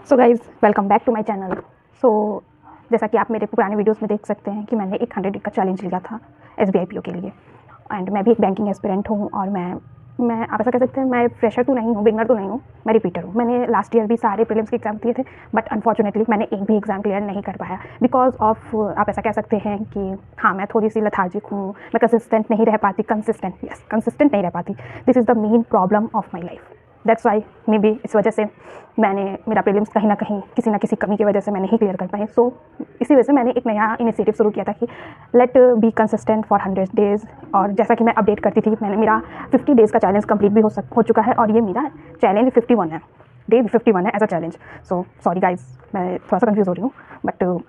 So guys welcome back to my channel. So जैसा कि आप मेरे पुराने वीडियोस में देख सकते हैं कि मैंने एक 100 डे का चैलेंज लिया था SBI PO के लिए। एंड मैं भी एक बैंकिंग एस्पिरेंट हूँ और मैं आप ऐसा कह सकते हैं मैं फ्रेशर तो नहीं हूँ, बिगनर तो नहीं हूँ, मैं रिपीटर हूँ। मैंने लास्ट ईयर भी सारे प्रीलिम्स के एग्जाम दिए थे, बट अनफॉर्चुनेटली मैंने एक भी एग्ज़ाम क्लियर नहीं कर पाया बिकॉज ऑफ आप ऐसा कह सकते हैं कि हाँ, मैं थोड़ी सी लथार्जिक हूँ, मैं कंसिस्टेंट नहीं रह पाती। कंसिस्टेंट नहीं रह पाती। This is the main problem of my life. That's why may be इस वजह से मेरा प्रीलिम्स कहीं ना कहीं किसी ना किसी कमी की वजह से मैंने ही क्लियर कर पाई। सो इसी वजह से मैंने एक नया इनिशिएटिव शुरू किया था कि let be consistent for 100 days. और जैसा कि मैं अपडेट करती थी, मेरा 50 डेज़ का चैलेंज कंप्लीट भी हो चुका है और ये मेरा चैलेंज 51 है, डे 51 है as a challenge. So sorry guys, मैं थोड़ा सा कन्फ्यूज़ हो रही हूँ, बट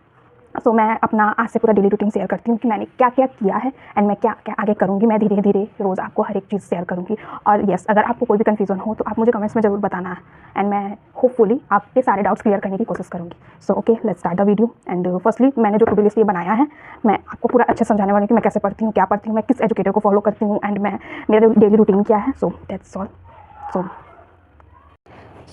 सो मैं अपना आज से पूरा डेली रूटीन शेयर करती हूँ कि मैंने क्या क्या किया है एंड मैं क्या क्या आगे करूँगी। मैं धीरे धीरे रोज़ आपको हर एक चीज़ शेयर करूँगी। और यस, अगर आपको कोई भी कन्फ्यूज़न हो तो आप मुझे कमेंट्स में ज़रूर बताना एंड मैं होपफुली आपके सारे डाउट्स क्लियर करने की कोशिश करूँगी। So okay, let's start the video. And firstly मैंने जो टू डू लिस्ट ये बनाया है, मैं आपको पूरा अच्छे समझाने वाली हूँ कि मैं कैसे पढ़ती हूँ, क्या पढ़ती हूँ, मैं किस एजुकेटर को फॉलो करती हूँ एंड मैं मेरा डेली रूटीन क्या है। So that's all.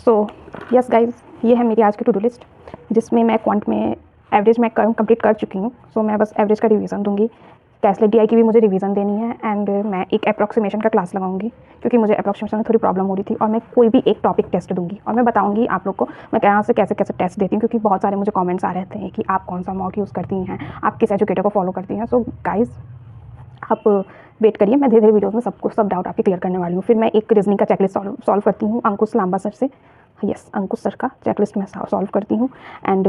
So yes guys, ये है मेरी आज की टू डू लिस्ट जिसमें मैं क्वांट में एवरेज मैं कंप्लीट कर चुकी हूँ। सो मैं बस एवरेज का रिवीजन दूंगी। कैसलेट DI की भी मुझे रिवीजन देनी है एंड मैं एक अप्रॉक्सीमेशन का क्लास लगाऊंगी क्योंकि मुझे अप्रॉक्सीमेशन में थोड़ी प्रॉब्लम हो रही थी। और मैं कोई भी एक टॉपिक टेस्ट दूंगी और मैं बताऊंगी आप लोग को मैं कहाँ से कैसे कैसे टेस्ट देती हूँ, क्योंकि बहुत सारे मुझे कमेंट्स आ रहे थे कि आप कौन सा मॉक यूज़ करती हैं, आप किस एजुकेटर को फॉलो करती हैं। सो गाइज आप वेट करिए, मैं धीरे धीरे वीडियोज़ में सब डाउट आपके क्लियर करने वाली हूँ। फिर मैं एक रीजनिंग का चेकलिस्ट सॉल्व करती हूँ अंकुश लांबा सर से। यस, अंकुश सर का चेकलिस्ट मैं सॉल्व करती हूँ। एंड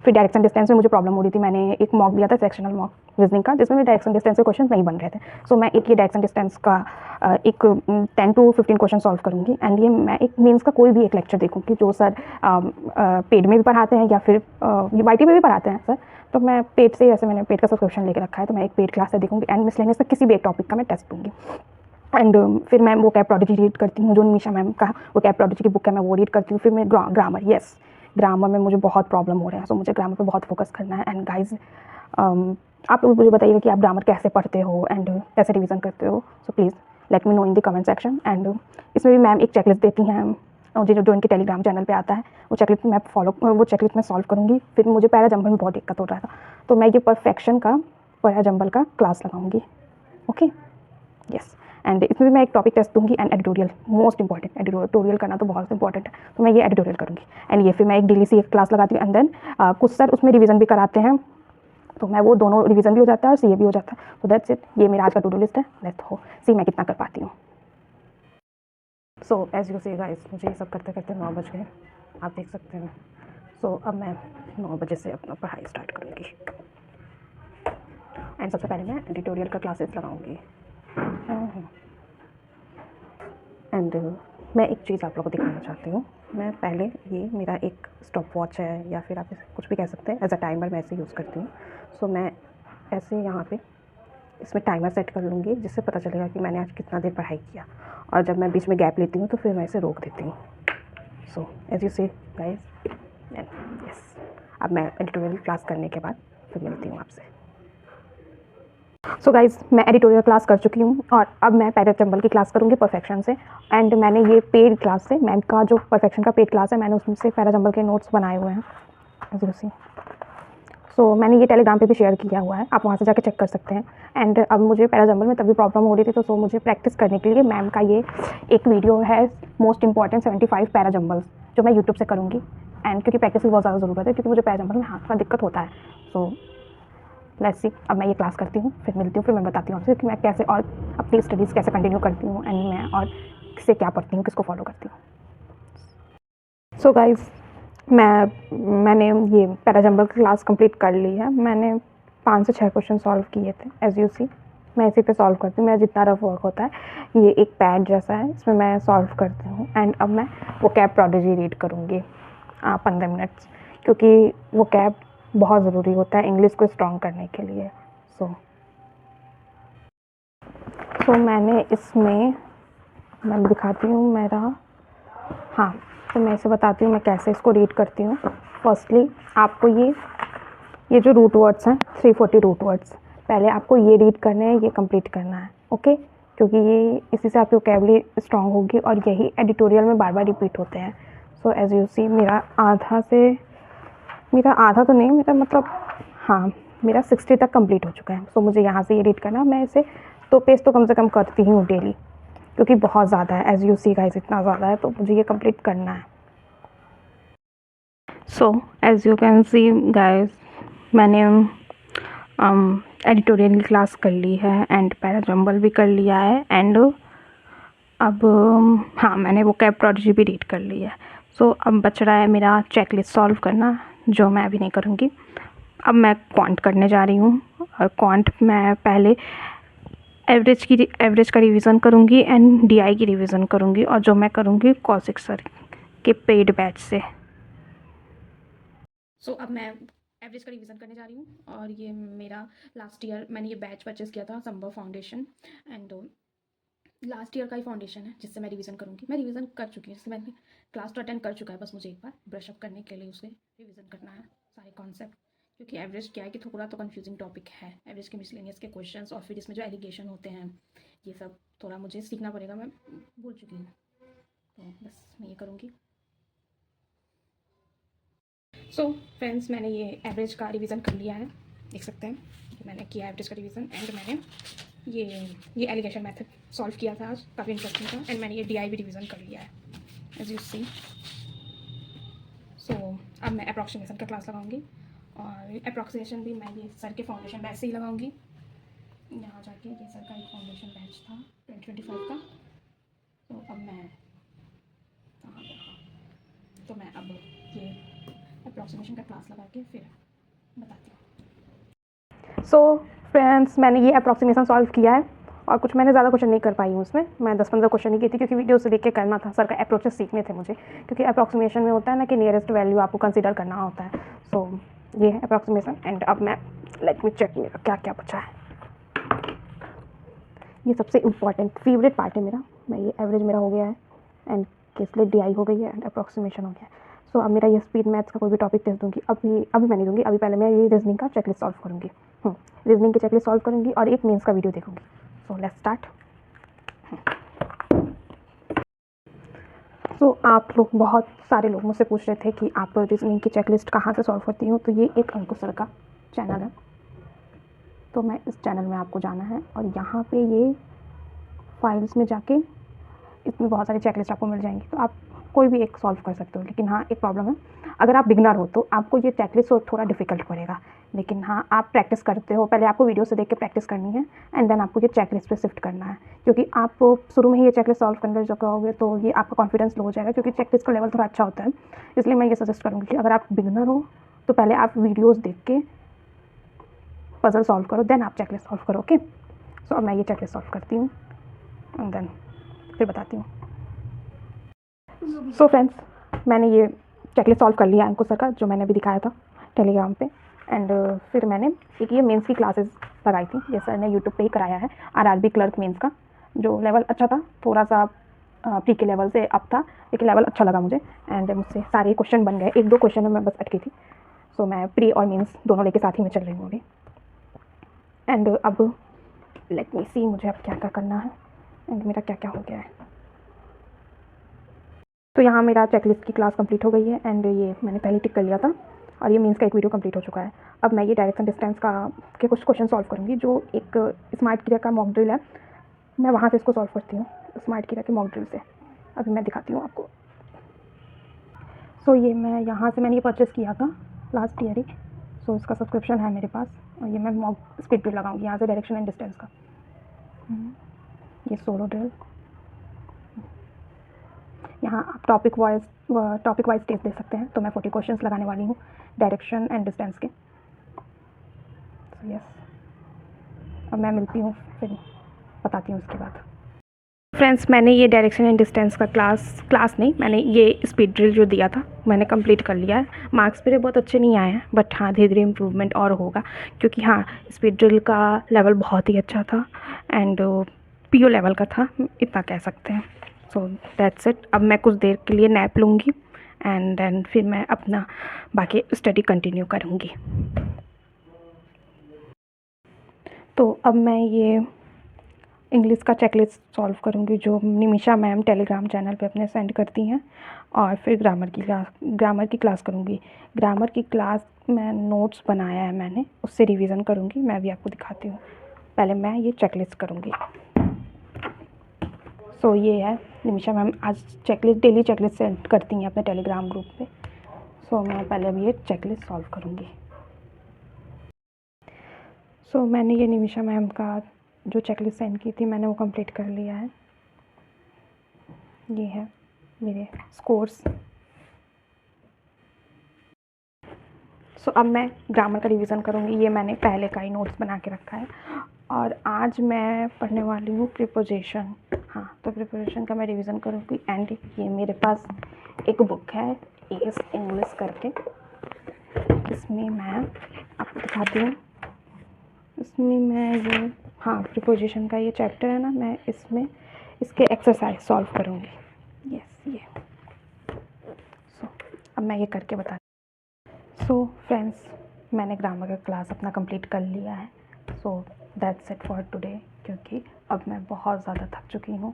फिर डायरेक्शन डिस्टेंस में मुझे प्रॉब्लम हो रही थी। मैंने एक मॉक दिया था, सेक्शनल मॉक रीजनिंग का, जिसमें डायरेक्शन डिस्टेंस के क्वेश्चन नहीं बन रहे थे। सो मैं एक ये डायरेक्शन डिस्टेंस का एक 10 to 15 क्वेश्चन सॉल्व करूँगी एंड ये मैं एक मीन्स का कोई भी एक लेक्चर देखूँगी जो सर पेड में भी पढ़ाते हैं या फिर YT में भी पढ़ाते हैं सर। तो मैं पेड से, जैसे मैंने पेड का सब्सक्रिप्शन लेकर रखा है, तो मैं एक पेड क्लास से देखूँगी एंड मिसलेनियस का किसी भी एक टॉपिक का मैं टेस्ट दूँगी। एंड फिर मैं वो कैब प्रोडिजी रीड करती हूँ, जो निशा मैम का वो कैब प्रोडिजी की बुक है, मैं वो रीड करती हूँ। फिर मैं ग्रामर, यस ग्रामर में मुझे बहुत प्रॉब्लम हो रहा है। सो मुझे ग्रामर पे बहुत फोकस करना है। एंड गाइज आप लोग मुझे बताइएगा कि आप ग्रामर कैसे पढ़ते हो एंड कैसे रिवीजन करते हो। So please let me know in the comment section. And इसमें भी मैम एक चेकलिस्ट देती हैं मुझे, जो इनके टेलीग्राम चैनल पे आता है। वो चेकलिस्ट मैं वो चेकलिस्ट मैं सॉल्व करूँगी। फिर मुझे पैरा जंबल में बहुत दिक्कत हो रहा था, तो मैं ये परफेक्शन का पैरा जंबल का क्लास लगाऊंगी। Okay, yes. एंड इसमें भी मैं एक टॉपिक टेस्ट दूंगी and editorial, most important. Editorial करना तो बहुत इंपॉर्टेंट है, तो मैं ये एडिटोरियल करूँगी। एंड ये फिर मैं एक डेली सी एक क्लास लगाती हूँ एंड देन कुछ सर उसमें रिवीजन भी कराते हैं, तो मैं वो दोनों रिवीजन भी हो जाता है और CA भी हो जाता है। तो दैट्स इट, ये मेरा आज का टू डू लिस्ट है। लेट्स हो सी मैं कितना कर पाती हूँ। So as you see guys, मुझे ये सब करते करते 9 बज गए, आप देख सकते हैं। सो अब मैं 9 बजे से अपना पढ़ाई स्टार्ट करूँगी एंड सबसे पहले मैं एडिटोरियल का क्लासेस लगाऊंगी। एंड मैं एक चीज़ आप लोगों को दिखाना चाहती हूँ। मैं पहले, ये मेरा एक स्टॉप वॉच है या फिर आप इसे कुछ भी कह सकते हैं, एज अ टाइमर मैं ऐसे यूज़ करती हूँ। सो मैं ऐसे यहाँ पे इसमें टाइमर सेट कर लूँगी, जिससे पता चलेगा कि मैंने आज कितना देर पढ़ाई किया। और जब मैं बीच में गैप लेती हूँ तो फिर मैं इसे रोक देती हूँ। सो एज यू से गाइस, यस, अब मैं एडिटोरियल क्लास करने के बाद फिर मिलती हूँ आपसे। सो गाइज़, मैं एडिटोरियल क्लास कर चुकी हूँ और अब मैं पैरा जंबल की क्लास करूँगी परफेक्शन से। एंड मैंने ये पेड क्लास से, मैम का जो परफेक्शन का पेड क्लास है, मैंने उसमें से पैरा जंबल के नोट्स बनाए हुए हैं। सो मैंने ये टेलीग्राम पे भी शेयर किया हुआ है, आप वहाँ से जाकर चेक कर सकते हैं। एंड अब मुझे पैरा जंबल में तभी प्रॉब्लम हो रही थी, तो सो मुझे प्रैक्टिस करने के लिए मैम का ये एक वीडियो है, मोस्ट इंपॉर्टेंट 75 पैरा जंबल्स, जो मैं यूट्यूब से करूँगी। एंड क्योंकि प्रैक्टिस की बहुत ज़्यादा ज़रूरत है, क्योंकि मुझे पैरा जंबल में हाथ का दिक्कत होता है। सो लेट्स सी, अब मैं ये क्लास करती हूँ, फिर मिलती हूँ, फिर मैं बताती हूँ आपसे कि मैं कैसे और अपनी स्टडीज़ कैसे कंटिन्यू करती हूँ एंड मैं और किससे क्या पढ़ती हूँ, किसको फॉलो करती हूँ। सो गाइज़, मैंने ये पैरा जंबल क्लास कंप्लीट कर ली है। मैंने 5 से 6 क्वेश्चन सॉल्व किए थे, एज यू सी। मैं इसी पे सॉल्व करती हूँ, मेरा जितना रफ वर्क होता है ये एक पैड जैसा है, इसमें मैं सॉल्व करती हूँ। एंड अब मैं वो कैब प्रोडिजी रीड करूँगी 15 मिनट्स, क्योंकि वो कैब बहुत ज़रूरी होता है इंग्लिश को स्ट्रॉन्ग करने के लिए। सो मैंने इसमें, मैं दिखाती हूँ मेरा, हाँ, तो मैं इसे बताती हूँ मैं कैसे इसको रीड करती हूँ। फर्स्टली आपको ये जो रूट वर्ड्स हैं, 340 रूट वर्ड्स, पहले आपको ये रीड करने हैं, ये कंप्लीट करना है। ओके, क्योंकि ये इसी से आपकी वोकैबुलरी स्ट्रॉन्ग होगी और यही एडिटोरियल में बार बार रिपीट होते हैं। सो एज़ यू सी मेरा आधा तो नहीं, मेरा मतलब हाँ, मेरा 60 तक कंप्लीट हो चुका है। सो मुझे यहाँ से एडिट करना, मैं इसे 2 पेज तो कम से कम करती ही हूँ डेली, क्योंकि बहुत ज़्यादा है। एज़ यू सी गाइस, इतना ज़्यादा है तो मुझे ये कंप्लीट करना है। So as you can see guys, मैंने एडिटोरियल क्लास कर ली है एंड पैराजम्बल भी कर लिया है एंड अब हाँ, मैंने वो कैब प्रोडिजी भी रीड कर ली है। सो अब बच रहा है मेरा चेकलिस्ट सॉल्व करना, जो मैं अभी नहीं करूँगी। अब मैं क्वांट करने जा रही हूँ और क्वांट मैं पहले एवरेज का रिवीजन करूँगी एंड डीआई की रिवीजन करूँगी, और जो मैं करूँगी कौशिक सर के पेड बैच से। सो अब मैं एवरेज का रिवीजन करने जा रही हूँ, और ये मेरा लास्ट ईयर मैंने ये बैच परचेस किया था, संभव फाउंडेशन, एंड लास्ट ईयर का ही फाउंडेशन है जिससे मैं रिवीजन करूँगी। मैं रिवीजन कर चुकी हूँ, जिससे मैंने क्लास तो अटेंड कर चुका है, बस मुझे एक बार ब्रशअप करने के लिए उसे रिवीजन करना है सारे कॉन्सेप्ट, क्योंकि एवरेज क्या है कि थोड़ा तो कन्फ्यूजिंग टॉपिक है। एवरेज के मिसलेनियस के क्वेश्चंस और फिर इसमें जो एलिगेशन होते हैं, ये सब थोड़ा मुझे सीखना पड़ेगा, मैं भूल चुकी हूँ, तो बस मैं ये करूँगी। सो फ्रेंड्स, मैंने ये एवरेज का रिवीजन कर लिया है, देख सकते हैं मैंने किया एवरेज का रिवीजन, एंड मैंने ये एलिगेशन मेथड सॉल्व किया था आज, काफ़ी इंटरेस्टिंग था, एंड मैंने ये डीआई भी रिवीजन कर लिया है एज यू सी। सो अब मैं अप्रॉक्सीमेशन का क्लास लगाऊंगी, और अप्रॉक्सीमेशन भी मैं ये सर के फाउंडेशन बैच से ही लगाऊंगी। यहाँ जाके ये सर का एक फाउंडेशन बैच था 2025 का, तो अब मैं तो मैं अब ये अप्रॉक्सीमेशन का क्लास लगा के फिर बताती हूँ। सो फ्रेंड्स, मैंने ये अप्रॉक्सीमेशन सॉल्व किया है, और कुछ मैंने ज़्यादा क्वेश्चन नहीं कर पाई हूँ उसमें, मैं 10-15 क्वेश्चन ही की थी, क्योंकि वीडियो से देख के करना था, सर का अप्रोचेस सीखने थे मुझे, क्योंकि अप्रॉक्सीमेशन में होता है ना कि नियरेस्ट वैल्यू आपको कंसीडर करना होता है। सो ये है अप्रॉक्सीमेशन, एंड अब मैं लेट मी चेक मेरा क्या क्या बचा है। ये सबसे इम्पॉर्टेंट फेवरेट पार्ट है मेरा, मैं ये एवरेज मेरा हो गया है, एंड केसलेट डीआई हो गई है, एंड अप्रॉक्सीमेशन हो गया है। सो अब मेरा ये स्पीड मैथ्स का कोई भी टॉपिक टेस्ट दूँगी, अभी मैं नहीं दूँगी, अभी पहले मैं ये रीजनिंग का चेकलिस्ट सॉल्व करूँगी, रीजनिंग की चेकलिस्ट सॉल्व करूँगी, और एक मेंस का वीडियो देखूँगी। So let's start. सो आप लोग, बहुत सारे लोग मुझसे पूछ रहे थे कि आप रीजनिंग की चेकलिस्ट कहाँ से सॉल्व करती हूँ, तो ये एक अंकुश सर का चैनल है, तो मैं इस चैनल में आपको जाना है, और यहाँ पे ये फाइल्स में जाके इसमें बहुत सारी चेकलिस्ट आपको मिल जाएंगी, तो आप कोई भी एक सॉल्व कर सकते हो। लेकिन हाँ, एक प्रॉब्लम है, अगर आप बिगनर हो तो आपको ये चेकलिस्ट थोड़ा डिफिकल्ट पड़ेगा, लेकिन हाँ, आप प्रैक्टिस करते हो, पहले आपको वीडियो से देख के प्रैक्टिस करनी है, एंड देन आपको ये चेकलिस्ट पे शिफ्ट करना है, क्योंकि आप शुरू में ही ये चेकलिस्ट सॉल्व करने लग जाओगे तो ये आपका कॉन्फिडेंस लो हो जाएगा, क्योंकि चेकलिस्ट का लेवल थोड़ा अच्छा होता है। इसलिए मैं ये सजेस्ट करूँगी कि अगर आप बिगनर हो तो पहले आप वीडियोज़ देख के पजल सॉल्व करो, देन आप चेकलिस्ट सॉल्व करो। ओके, सो अब मैं ये चेकलिस्ट सॉल्व करती हूँ एंड देन फिर बताती हूँ। सो फ्रेंड्स, मैंने ये चेकलिस्ट सॉल्व कर लिया अंकुश सर का, जो मैंने अभी दिखाया था टेलीग्राम पे, एंड फिर मैंने एक ये मेंस की क्लासेस लगाई थी, ये सर ने यूट्यूब पे ही कराया है, आरआरबी क्लर्क मेंस का, जो लेवल अच्छा था, थोड़ा सा प्री के लेवल से अप था, लेकिन लेवल अच्छा लगा मुझे, एंड मुझसे सारे क्वेश्चन बन गए, 1-2 क्वेश्चन में मैं बस अटकी थी। सो मैं प्री और मेंस दोनों लेके साथ ही में चल रही हूँ अभी, एंड अब लेट मी सी मुझे अब क्या क्या करना है, एंड मेरा क्या क्या हो गया है। तो यहाँ मेरा चेकलिस्ट की क्लास कंप्लीट हो गई है, एंड ये मैंने पहले टिक कर लिया था, और ये मीन्स का एक वीडियो कंप्लीट हो चुका है। अब मैं ये डायरेक्शन डिस्टेंस का के कुछ क्वेश्चन सॉल्व करूँगी, जो एक स्मार्ट क्रिया का मॉक ड्रिल है, मैं वहाँ से इसको सॉल्व करती हूँ, स्मार्ट क्रिया के मॉक ड्रिल से। अभी मैं दिखाती हूँ आपको। सो ये मैं यहाँ से मैंने ये परचेज़ किया था लास्ट ईयर ही, सो इसका सब्सक्रिप्शन है मेरे पास, और ये मैं मॉक स्पीड ड्रिल लगाऊंगी यहाँ से, डायरेक्शन एंड डिस्टेंस का। ये सोलो ड्रिल, यहाँ आप टॉपिक वाइज टेस्ट दे सकते हैं, तो मैं 40 क्वेश्चंस लगाने वाली हूँ डायरेक्शन एंड डिस्टेंस के। सो यस, अब मैं मिलती हूँ फिर बताती हूँ उसके बाद। फ्रेंड्स, मैंने ये डायरेक्शन एंड डिस्टेंस का क्लास नहीं, मैंने ये स्पीड ड्रिल जो दिया था मैंने कंप्लीट कर लिया है। मार्क्स मेरे बहुत अच्छे नहीं आए हैं, बट हाँ, धीरे धीरे इम्प्रूवमेंट और होगा, क्योंकि हाँ, स्पीड ड्रिल का लेवल बहुत ही अच्छा था, एंड पीओ लेवल का था, इतना कह सकते हैं। So that's it. अब मैं कुछ देर के लिए नैप लूँगी, एंड देन फिर मैं अपना बाकी स्टडी कंटिन्यू करूँगी। तो अब मैं ये इंग्लिश का चेकलिस्ट सॉल्व करूँगी जो निमिषा मैम टेलीग्राम चैनल पे अपने सेंड करती हैं, और फिर ग्रामर की क्लास करूँगी। ग्रामर की क्लास में नोट्स बनाया है मैंने, उससे रिवीजन करूँगी। मैं भी आपको दिखाती हूँ, पहले मैं ये चेकलिस्ट करूँगी। सो ये है, निमिषा मैम आज चेकलिस्ट डेली चेकलिस्ट सेंड करती हैं अपने टेलीग्राम ग्रुप पे। सो मैं पहले अभी ये चेकलिस्ट सॉल्व करूँगी। सो मैंने ये निमिषा मैम का जो चेकलिस्ट सेंड की थी मैंने वो कंप्लीट कर लिया है। ये है मेरे स्कोर्स। सो अब मैं ग्रामर का रिवीजन करूँगी। ये मैंने पहले का ही नोट्स बना के रखा है, और आज मैं पढ़ने वाली हूँ प्रीपोजिशन। हाँ, तो प्रीपोजिशन का मैं रिवीजन करूँगी। एंड ये मेरे पास एक बुक है एस इंग्लिश करके, इसमें मैं आपको दिखाती हूँ। इसमें मैं ये, हाँ, प्रीपोजिशन का ये चैप्टर है ना, मैं इसमें इसके एक्सरसाइज सॉल्व करूँगी। यस, ये। सो अब मैं ये करके बताती हूँ। सो फ्रेंड्स, मैंने ग्रामर का क्लास अपना कंप्लीट कर लिया है। So that's it for today, क्योंकि अब मैं बहुत ज़्यादा थक चुकी हूँ।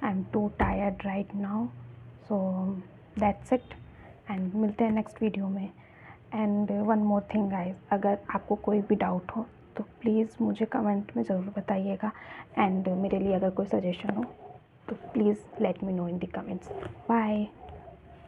I am to tired right now. So that's it, and मिलते हैं नेक्स्ट वीडियो में। And one more thing guys, अगर आपको कोई भी डाउट हो तो प्लीज़ मुझे कमेंट में ज़रूर बताइएगा। एंड मेरे लिए अगर कोई सजेशन हो तो please let me know in the comments. Bye.